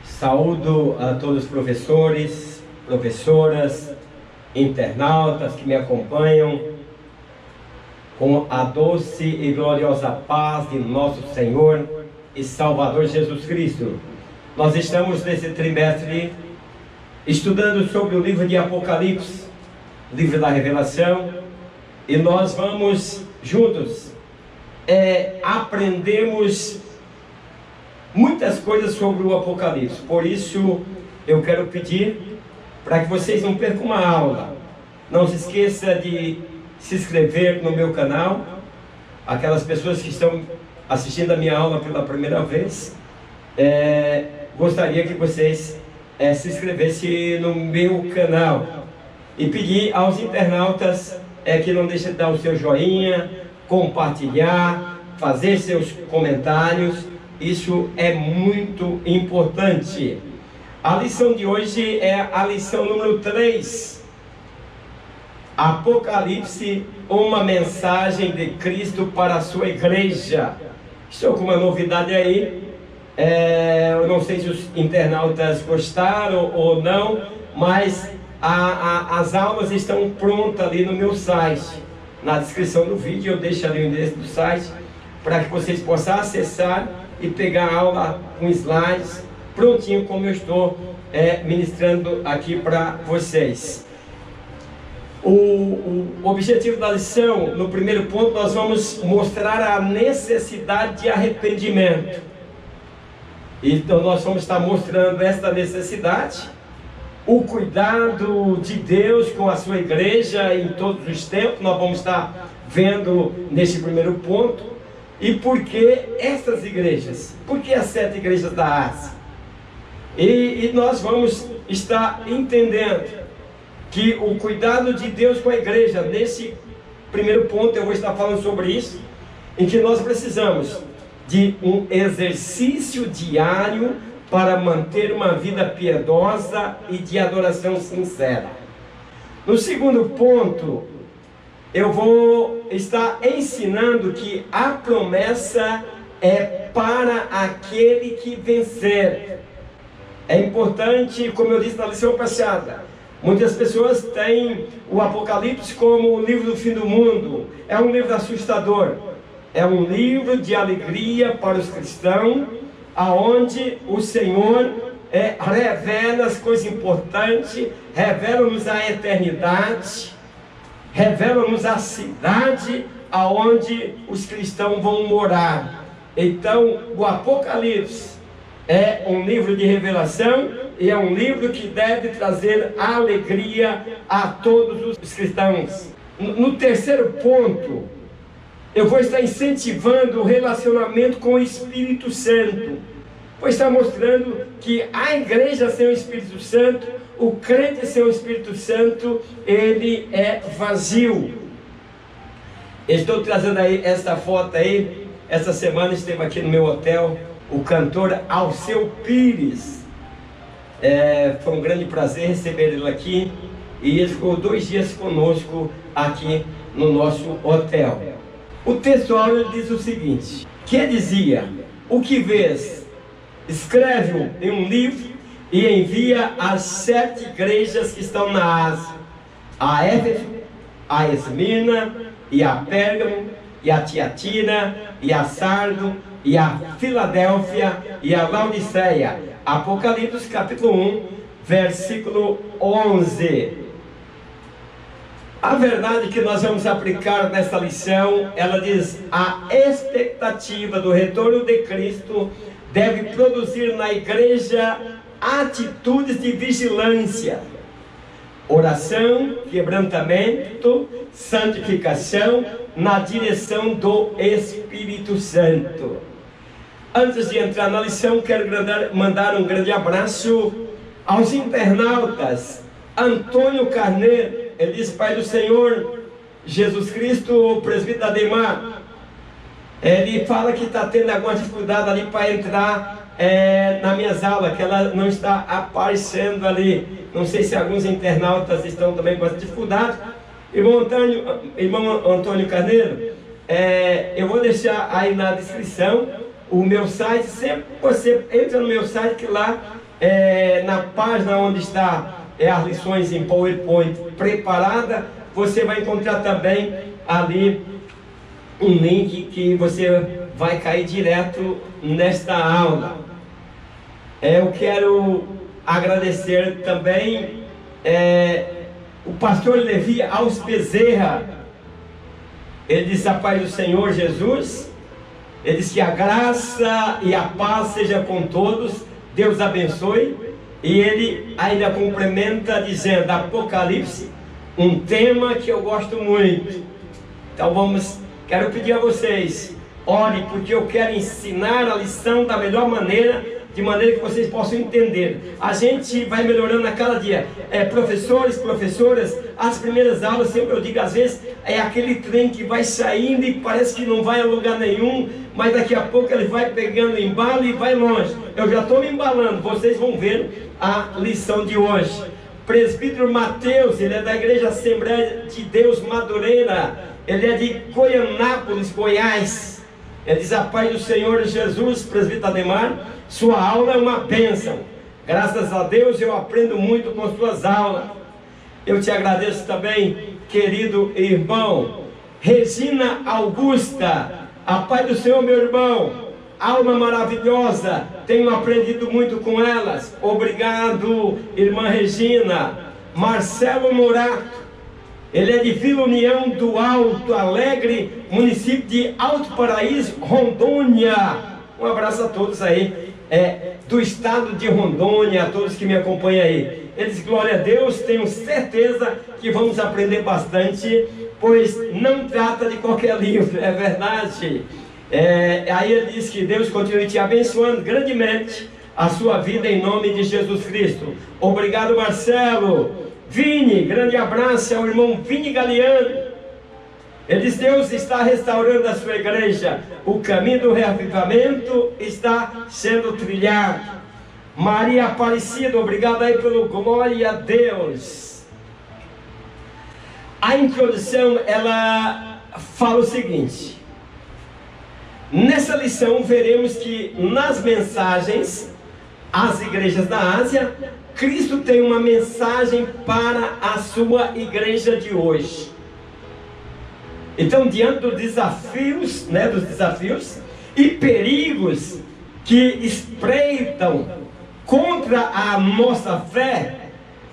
Saúdo a todos os professores, professoras, internautas que me acompanham com a doce e gloriosa paz de nosso Senhor e Salvador Jesus Cristo. Nós estamos nesse trimestre estudando sobre o livro de Apocalipse, livro da Revelação, e nós vamos juntos aprendermos muitas coisas sobre o Apocalipse. Por isso eu quero pedir para que vocês não percam uma aula. Não se esqueça de se inscrever no meu canal. Aquelas pessoas que estão assistindo a minha aula pela primeira vez, gostaria que vocês se inscrevessem no meu canal. E pedir aos internautas que não deixem de dar o seu joinha, compartilhar, fazer seus comentários. Isso é muito importante. A lição de hoje é a lição número 3. Apocalipse, uma mensagem de Cristo para a sua igreja. Estou com uma novidade aí. Eu não sei se os internautas gostaram ou não, mas as aulas estão prontas ali no meu site. Na descrição do vídeo eu deixo ali o endereço do site para que vocês possam acessar e pegar a aula com slides prontinho, como eu estou ministrando aqui para vocês. O objetivo da lição, no primeiro ponto, nós vamos mostrar a necessidade de arrependimento. Então nós vamos estar mostrando esta necessidade, o cuidado de Deus com a sua igreja em todos os tempos. Nós vamos estar vendo nesse primeiro ponto. E por que essas igrejas? Por que as 7 igrejas da Ásia? E nós vamos estar entendendo que o cuidado de Deus com a igreja, nesse primeiro ponto eu vou estar falando sobre isso, em que nós precisamos de um exercício diário para manter uma vida piedosa e de adoração sincera. No segundo ponto, eu vou estar ensinando que a promessa é para aquele que vencer. É importante, como eu disse na lição passada, muitas pessoas têm o Apocalipse como o livro do fim do mundo. É um livro assustador. É um livro de alegria para os cristãos, aonde o Senhor revela as coisas importantes, revela-nos a eternidade, revela-nos a cidade aonde os cristãos vão morar. Então, o Apocalipse é um livro de revelação e é um livro que deve trazer alegria a todos os cristãos. No terceiro ponto, eu vou estar incentivando o relacionamento com o Espírito Santo. Vou estar mostrando que a igreja sem o Espírito Santo, o crente sem o Espírito Santo, ele é vazio. Estou trazendo aí esta foto aí. Essa semana esteve aqui no meu hotel o cantor Alceu Pires. Foi um grande prazer receber ele aqui. E ele ficou 2 dias conosco aqui no nosso hotel. O textual diz o seguinte: que dizia: o que vês, escreve-o em um livro e envia às 7 igrejas que estão na Ásia: a Éfeso, a Esmirna, e a Pérgamo, e a Tiatira, e a Sardo, e a Filadélfia, e a Laodiceia. Apocalipse capítulo 1, versículo 11. A verdade que nós vamos aplicar nessa lição, ela diz: a expectativa do retorno de Cristo deve produzir na igreja atitudes de vigilância, oração, quebrantamento, santificação na direção do Espírito Santo. Antes de entrar na lição, quero mandar um grande abraço aos internautas. Antônio Carneiro, ele diz: Pai do Senhor Jesus Cristo, presbítero Ademar, ele fala que está tendo alguma dificuldade ali para entrar nas minhas aulas, que ela não está aparecendo ali. Não sei se alguns internautas estão também com essa dificuldade. Irmão Antônio Carneiro, eu vou deixar aí na descrição o meu site. Sempre você entra no meu site, que lá na página onde está as lições em PowerPoint preparada, você vai encontrar também ali um link que você vai cair direto nesta aula. Eu quero agradecer também o pastor Levi Alves Bezerra. Ele disse: a paz do Senhor Jesus. Ele disse que a graça e a paz seja com todos, Deus abençoe. E ele ainda complementa dizendo: Apocalipse, um tema que eu gosto muito. Então quero pedir a vocês, ore, porque eu quero ensinar a lição da melhor maneira, de maneira que vocês possam entender. A gente vai melhorando a cada dia. Professores, professoras, as primeiras aulas, sempre eu digo, às vezes é aquele trem que vai saindo e parece que não vai a lugar nenhum, mas daqui a pouco ele vai pegando embalo e vai longe. Eu já estou me embalando, vocês vão ver a lição de hoje. Presbítero Mateus, ele é da Igreja Assembleia de Deus Madureira, ele é de Goianápolis, Goiás. Ele diz: a paz do Senhor Jesus. Presbítero Ademar, sua aula é uma bênção. Graças a Deus eu aprendo muito com suas aulas. Eu te agradeço também, querido irmão. Regina Augusta, a paz do Senhor, meu irmão. Alma maravilhosa, tenho aprendido muito com elas. Obrigado, irmã Regina. Marcelo Morato, ele é de Vila União do Alto Alegre, município de Alto Paraíso, Rondônia. Um abraço a todos aí, do estado de Rondônia, a todos que me acompanham aí. Ele diz: glória a Deus, tenho certeza que vamos aprender bastante, pois não trata de qualquer livro, é verdade. Aí ele diz que Deus continue te abençoando grandemente a sua vida, em nome de Jesus Cristo. Obrigado, Marcelo. Vini, grande abraço ao irmão Vini Galeano. Ele diz: Deus está restaurando a sua igreja, o caminho do reavivamento está sendo trilhado. Maria Aparecida, obrigado aí pelo glória a Deus. A introdução, ela fala o seguinte: nessa lição veremos que nas mensagens às igrejas da Ásia, Cristo tem uma mensagem para a sua igreja de hoje. Então, diante dos desafios e perigos que espreitam contra a nossa fé,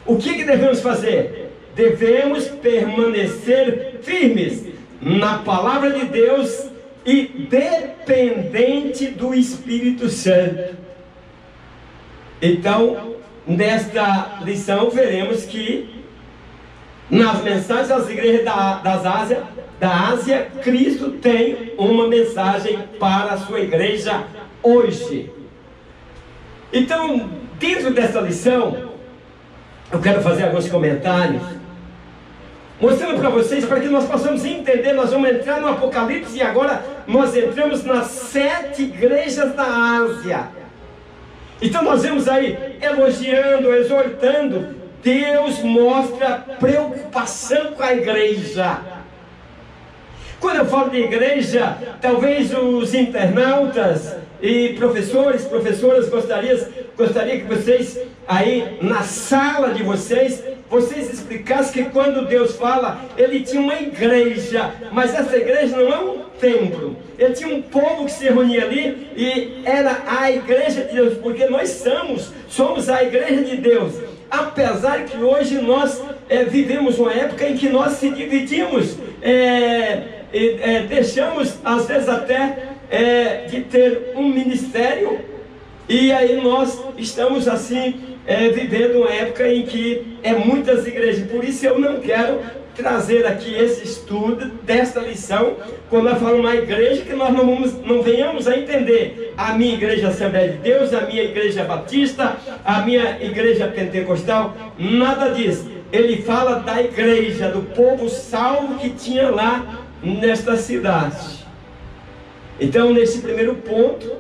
o que devemos fazer? Devemos permanecer firmes na palavra de Deus e dependente do Espírito Santo. Então, nesta lição veremos que nas mensagens às igrejas da Ásia, Cristo tem uma mensagem para a sua igreja hoje. Então, dentro dessa lição, eu quero fazer alguns comentários, mostrando para vocês, para que nós possamos entender. Nós vamos entrar no Apocalipse e agora nós entramos nas 7 igrejas da Ásia. Então nós vemos aí, elogiando, exortando. Deus mostra preocupação com a igreja. Quando eu falo de igreja, talvez os internautas e professores, professoras gostaria que vocês aí na sala de vocês explicassem que quando Deus fala, Ele tinha uma igreja, mas essa igreja não é um templo. Ele tinha um povo que se reunia ali e era a igreja de Deus, porque nós somos a igreja de Deus. Apesar que hoje nós vivemos uma época em que nós se dividimos, deixamos às vezes até de ter um ministério, e aí nós estamos assim vivendo uma época em que muitas igrejas. Por isso eu não quero trazer aqui esse estudo desta lição quando nós falamos uma igreja, que nós não venhamos a entender a minha igreja Assembleia de Deus, a minha igreja batista, a minha igreja pentecostal, nada disso. Ele fala da igreja, do povo salvo que tinha lá nesta cidade. Então, nesse primeiro ponto,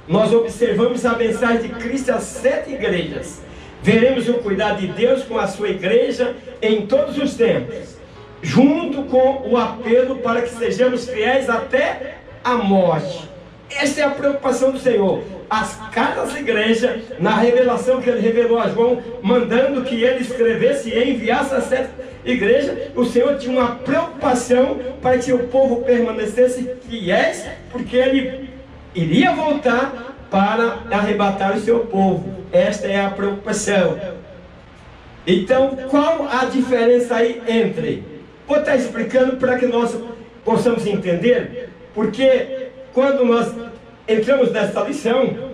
nós observamos a mensagem de Cristo às 7 igrejas. Veremos o cuidado de Deus com a sua igreja em todos os tempos, junto com o apelo para que sejamos fiéis até a morte. Esta é a preocupação do Senhor. As cartas da igreja, na revelação que ele revelou a João, mandando que ele escrevesse e enviasse a certa igreja, o Senhor tinha uma preocupação para que o povo permanecesse fiéis, porque ele iria voltar para arrebatar o seu povo. Esta é a preocupação. Então, qual a diferença aí entre? Vou estar explicando para que nós possamos entender, porque quando nós entramos nesta lição,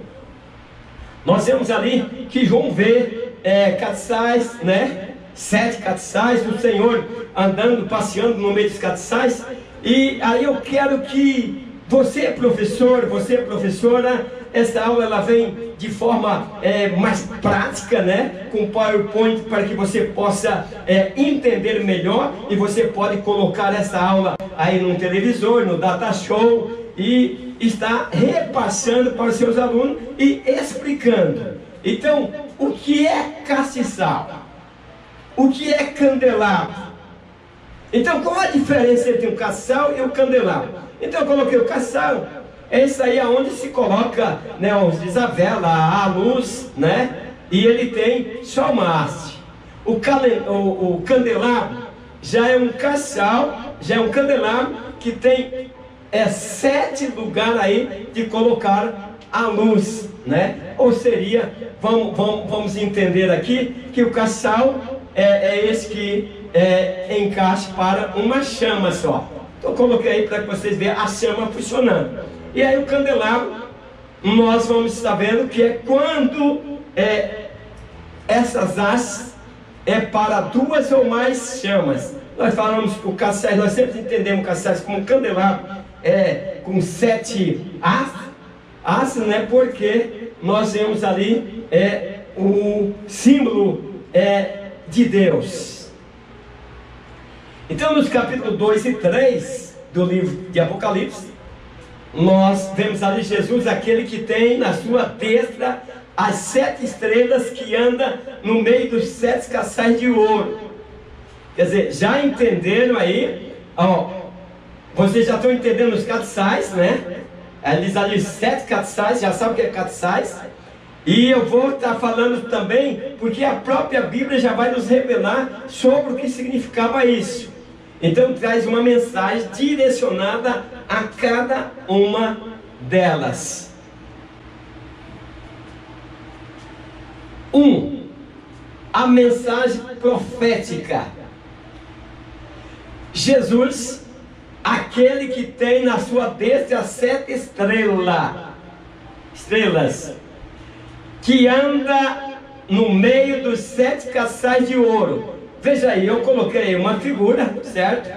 nós vemos ali que João vê castiçais, né? 7 castiçais, o Senhor andando, passeando no meio dos castiçais. E aí eu quero que você, professor, você, professora, essa aula ela vem de forma mais prática, né? Com PowerPoint, para que você possa entender melhor. E você pode colocar essa aula aí no televisor, no data show, e está repassando para os seus alunos e explicando. Então, o que é castiçal? O que é candelabro? Então, qual a diferença entre o castiçal e o candelabro? Então, eu coloquei o castiçal. É isso aí aonde se coloca, né, diz a vela, a luz, né? E ele tem só uma haste. O candelabro já é um castiçal, já é um candelabro que tem 7 lugares aí de colocar a luz, né? Ou seria, vamos entender aqui que o castiçal é esse que encaixa para uma chama só. Então coloquei aí para que vocês vejam a chama funcionando. E aí o candelabro, nós vamos estar vendo que é quando essas hastes para 2 ou mais chamas. Nós falamos que o castiçais, nós sempre entendemos o castiçais como candelabro com 7 hastes, né? Porque nós vemos ali o símbolo de Deus. Então nos capítulos 2 e 3 do livro de Apocalipse, nós vemos ali Jesus, aquele que tem na sua destra as 7 estrelas, que anda no meio dos 7 castiçais de ouro. Quer dizer, já entenderam aí? Vocês já estão entendendo os castiçais, né? Eles ali 7 castiçais, já sabem o que é castiçais. E eu vou estar falando também, porque a própria Bíblia já vai nos revelar sobre o que significava isso. Então traz uma mensagem direcionada a cada uma delas. A mensagem profética. Jesus, aquele que tem na sua destra 7 estrelas, que anda no meio dos 7 castiçais de ouro. Veja aí, eu coloquei uma figura, certo?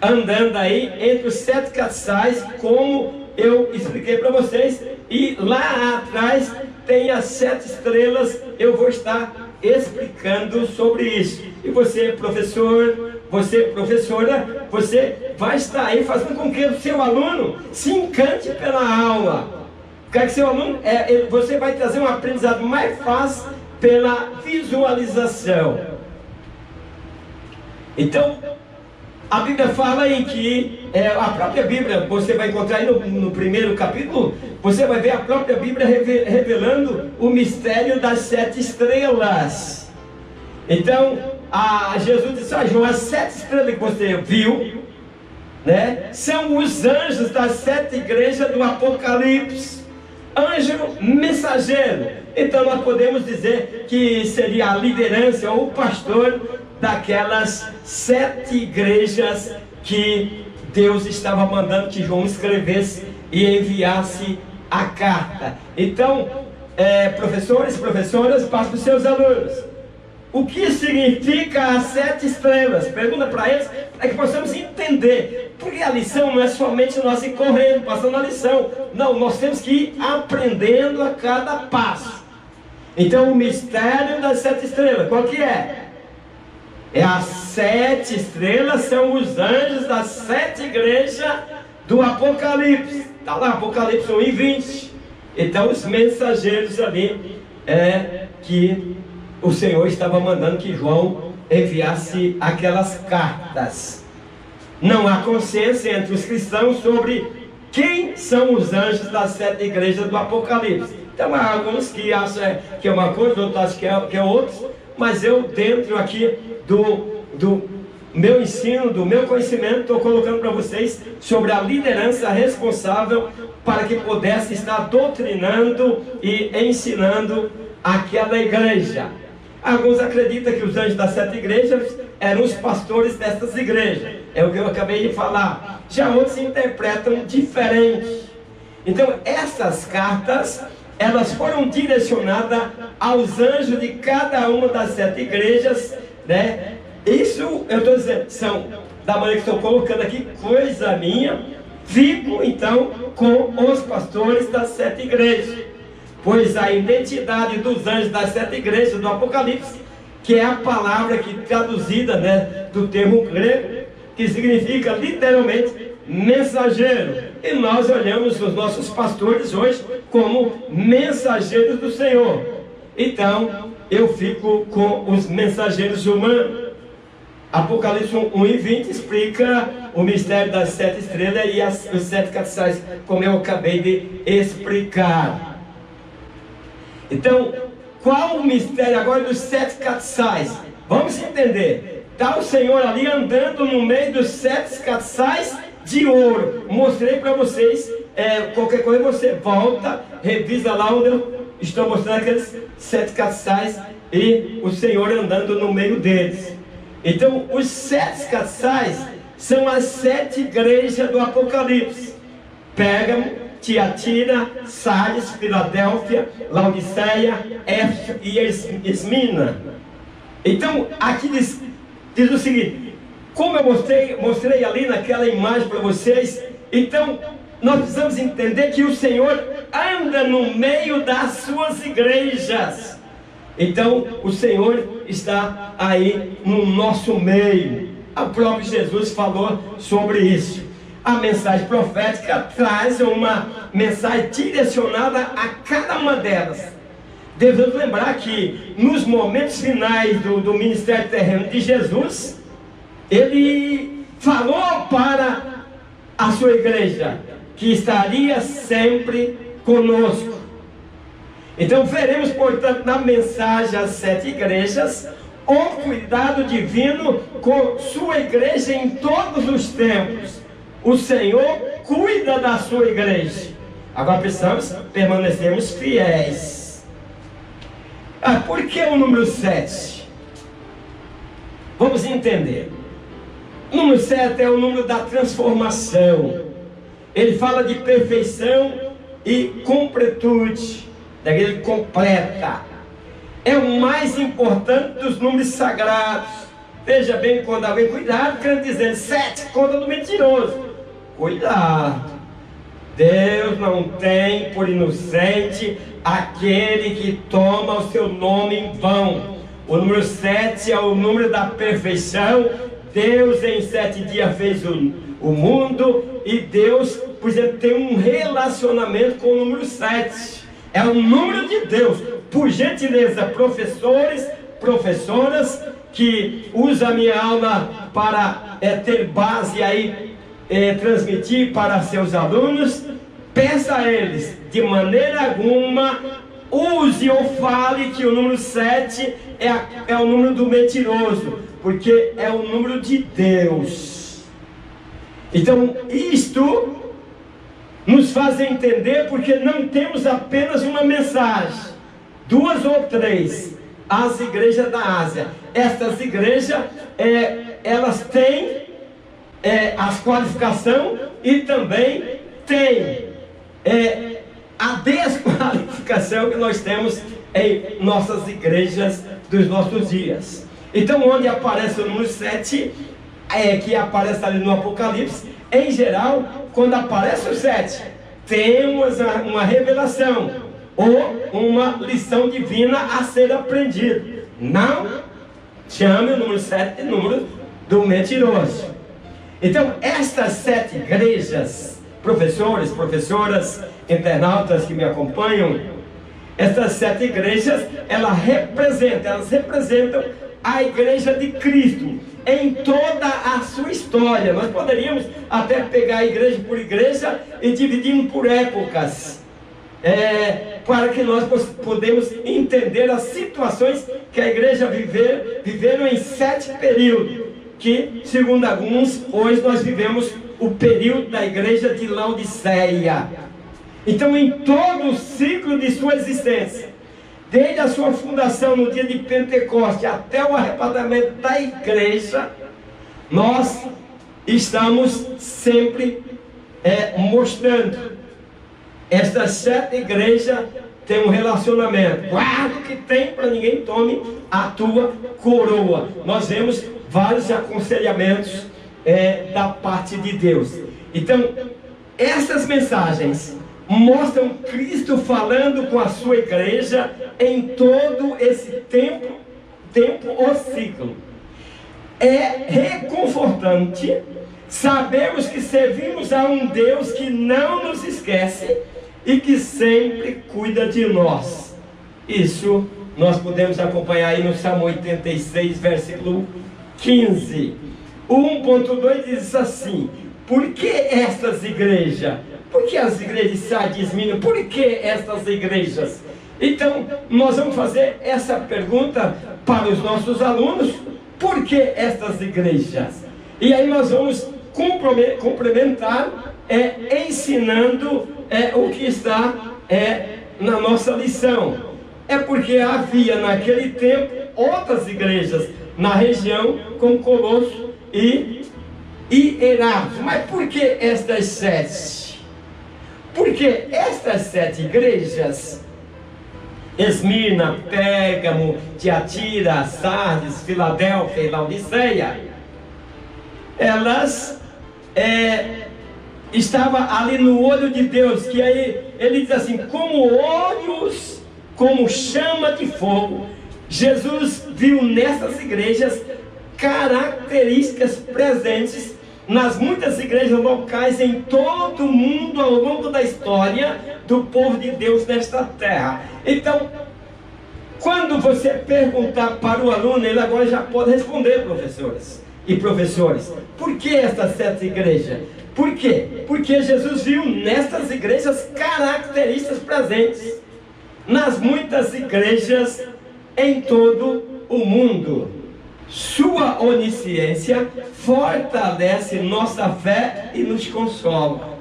Andando aí entre os 7 castiçais, como eu expliquei para vocês. E lá atrás tem as 7 estrelas. Eu vou estar explicando sobre isso. E você, professor, você, professora, você vai estar aí fazendo com que o seu aluno se encante pela aula. Quer que seu aluno, você vai trazer um aprendizado mais fácil pela visualização. Então, a Bíblia fala em que, a própria Bíblia, você vai encontrar aí no primeiro capítulo, você vai ver a própria Bíblia revelando o mistério das 7 estrelas. Então, Jesus disse: João, as 7 estrelas que você viu, né, são os anjos das 7 igrejas do Apocalipse. Anjo mensageiro. Então nós podemos dizer que seria a liderança ou o pastor daquelas 7 igrejas que Deus estava mandando que João escrevesse e enviasse a carta. Então, professores e professoras, passem para os seus alunos: o que significa as 7 estrelas? Pergunta para eles, para que possamos entender. Porque a lição não é somente nós ir correndo, passando a lição. Não, nós temos que ir aprendendo a cada passo. Então, o mistério das 7 estrelas, qual que é? As 7 estrelas são os anjos das 7 igrejas do Apocalipse. Está lá, Apocalipse 1 e 20. Então, os mensageiros ali que o Senhor estava mandando que João enviasse aquelas cartas. Não há consenso entre os cristãos sobre quem são os anjos das 7 igrejas do Apocalipse. Então há alguns que acham que é uma coisa, outros acham que é outra, mas eu, dentro aqui do meu ensino, do meu conhecimento, estou colocando para vocês sobre a liderança responsável para que pudesse estar doutrinando e ensinando aquela igreja. Alguns acreditam que os anjos das 7 igrejas eram os pastores dessas igrejas, é o que eu acabei de falar. Já outros interpretam diferente. Então essas cartas, elas foram direcionadas aos anjos de cada uma das 7 igrejas, né? Isso eu estou dizendo, são, da maneira que estou colocando aqui, coisa minha. Fico então com os pastores das 7 igrejas, pois a identidade dos anjos das 7 igrejas do Apocalipse, que é a palavra que traduzida, né, do termo grego, que significa literalmente mensageiro, e nós olhamos os nossos pastores hoje como mensageiros do Senhor. Então eu fico com os mensageiros humanos. Apocalipse 1:20 explica o mistério das 7 estrelas e os 7 castiçais, como eu acabei de explicar. Então, qual o mistério agora dos 7 castiçais? Vamos entender. Está o Senhor ali andando no meio dos 7 castiçais de ouro. Mostrei para vocês, qualquer coisa você volta, revisa lá onde eu estou mostrando aqueles 7 castiçais e o Senhor andando no meio deles. Então, os 7 castiçais são as 7 igrejas do Apocalipse: Pérgamo, Tiatira, Sardes, Filadélfia, Laodiceia, Éfeso e Esmina. Então, aqui diz o seguinte, como eu mostrei ali naquela imagem para vocês. Então, nós precisamos entender que o Senhor anda no meio das suas igrejas. Então o Senhor está aí no nosso meio. O próprio Jesus falou sobre isso. A mensagem profética traz uma mensagem direcionada a cada uma delas. Devemos lembrar que nos momentos finais do ministério terreno de Jesus, Ele falou para a sua igreja que estaria sempre conosco. Então veremos, portanto, na mensagem às 7 igrejas, o cuidado divino com sua igreja em todos os tempos. O Senhor cuida da sua igreja. Agora precisamos permanecermos fiéis. Por que o número 7? Vamos entender. O número 7 é o número da transformação. Ele fala de perfeição e completude. Daquele completa. É o mais importante dos números sagrados. Veja bem, quando alguém, cuidado, querendo dizer 7, conta do mentiroso. Cuidado. Deus não tem por inocente aquele que toma o seu nome em vão. O número 7 é o número da perfeição. Deus em 7 dias fez o mundo, e Deus, por exemplo, tem um relacionamento com o número 7. É o número de Deus. Por gentileza, professores, professoras que usam a minha aula para ter base aí, transmitir para seus alunos, peça a eles, de maneira alguma, use ou fale que o número 7 é o número do mentiroso, porque é o número de Deus. Então, isto nos faz entender porque não temos apenas uma mensagem, 2 ou 3, as igrejas da Ásia. Estas igrejas, elas têm as qualificações e também têm a desqualificação que nós temos em nossas igrejas dos nossos dias. Então, onde aparece o número 7, que aparece ali no Apocalipse, em geral, quando aparece o 7, temos uma revelação ou uma lição divina a ser aprendida. Não chame o número 7 de número do mentiroso. Então, estas 7 igrejas, professores, professoras, internautas que me acompanham, estas 7 igrejas, elas representam a igreja de Cristo em toda a sua história. Nós poderíamos até pegar a igreja por igreja e dividir por épocas, para que nós podemos entender as situações que a igreja viveram em 7 períodos, que segundo alguns, hoje nós vivemos o período da igreja de Laodiceia. Então, em todo o ciclo de sua existência, desde a sua fundação no dia de Pentecoste até o arrebatamento da igreja, nós estamos sempre mostrando. Estas 7 igrejas têm um relacionamento. Guarda o que tem para ninguém tome a tua coroa. Nós vemos vários aconselhamentos da parte de Deus. Então, essas mensagens mostram Cristo falando com a sua igreja em todo esse tempo ou ciclo. É reconfortante sabermos que servimos a um Deus que não nos esquece e que sempre cuida de nós. Isso nós podemos acompanhar aí no Salmo 86, versículo 15. O 1.2 diz assim: por que estas igrejas? Por que as igrejas sadisminam? Por que estas igrejas? Então, nós vamos fazer essa pergunta para os nossos alunos: por que estas igrejas? E aí nós vamos complementar, ensinando o que está na nossa lição. É porque havia naquele tempo outras igrejas na região, como Colosso e Herápolis. Mas por que estas 7? Porque estas 7 igrejas, Esmirna, Pérgamo, Tiatira, Sardes, Filadélfia e Laodiceia, elas estavam ali no olho de Deus, que aí ele diz assim: como olhos, como chama de fogo. Jesus viu nessas igrejas características presentes nas muitas igrejas locais em todo o mundo ao longo da história do povo de Deus nesta terra. Então, quando você perguntar para o aluno, ele agora já pode responder, professores e professores: por que estas 7 igrejas? Por quê? Porque Jesus viu nestas igrejas características presentes nas muitas igrejas em todo o mundo. Sua onisciência fortalece nossa fé e nos consola.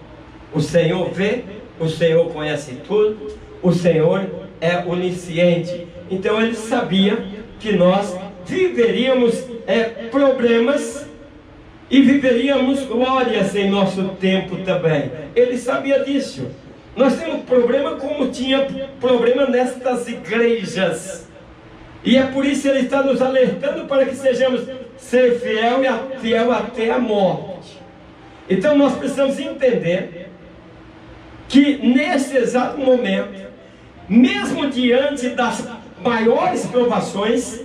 O Senhor vê, o Senhor conhece tudo, o Senhor é onisciente. Então ele sabia que nós viveríamos problemas e viveríamos glórias em nosso tempo também. Ele sabia disso. Nós temos problema como tinha problema nestas igrejas. E é por isso que ele está nos alertando para que sejamos ser fiel até a morte. Então nós precisamos entender que nesse exato momento, mesmo diante das maiores provações,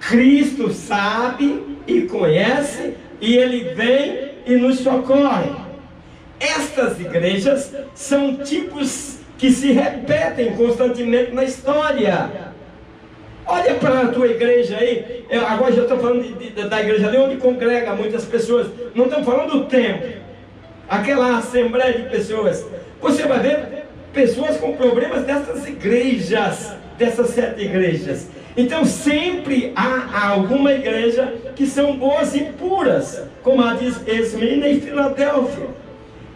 Cristo sabe e conhece, e Ele vem e nos socorre. Estas igrejas são tipos que se repetem constantemente na história. Olha para a tua igreja aí. Agora já estou falando da igreja ali onde congrega muitas pessoas. Não estamos falando do templo, aquela assembleia de pessoas. Você vai ver pessoas com problemas dessas igrejas, dessas 7 igrejas. Então sempre há alguma igreja que são boas e puras, como a diz Esmirna e Filadélfia,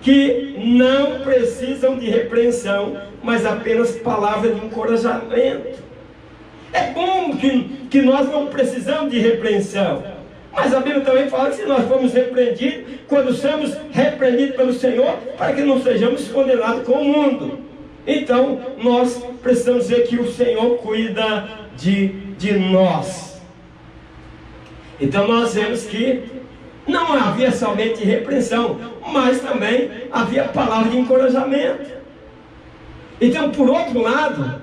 que não precisam de repreensão, mas apenas palavra de encorajamento. É bom que nós não precisamos de repreensão, mas a Bíblia também fala que se nós formos repreendidos, quando somos repreendidos pelo Senhor, para que não sejamos condenados com o mundo. Então nós precisamos ver que o Senhor cuida de nós. Então nós vemos que não havia somente repreensão, mas também havia palavra de encorajamento. Então, por outro lado,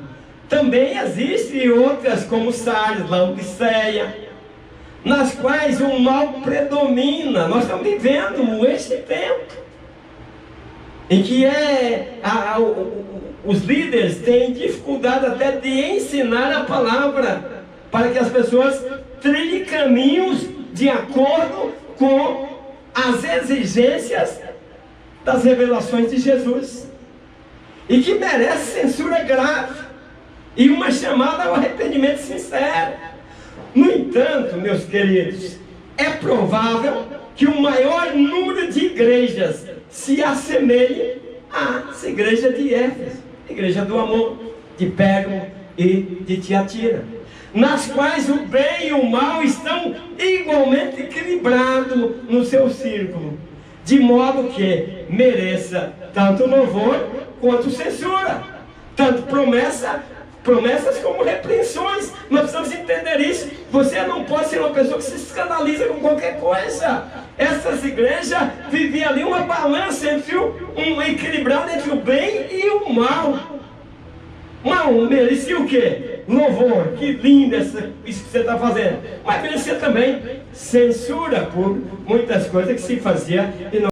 também existem outras como Sardes, Laodiceia, nas quais o mal predomina. Nós estamos vivendo esse tempo em que os líderes têm dificuldade até de ensinar a palavra para que as pessoas trilhem caminhos de acordo com as exigências das revelações de Jesus, e que merece censura grave e uma chamada ao arrependimento sincero. No entanto, meus queridos, é provável que o maior número de igrejas se assemelhe às igrejas de Éfeso, igreja do amor, de Pérgamo e de Tiatira, nas quais o bem e o mal estão igualmente equilibrados no seu círculo, de modo que mereça tanto louvor quanto censura, tanto promessas como repreensões. Nós precisamos entender isso. Você não pode ser uma pessoa que se escandaliza com qualquer coisa. Essas igrejas viviam ali uma balança entre um equilibrado entre o bem e o mal. Mal merecia o quê? Louvor, que lindo isso que você está fazendo. Mas merecia também censura por muitas coisas que se fazia e não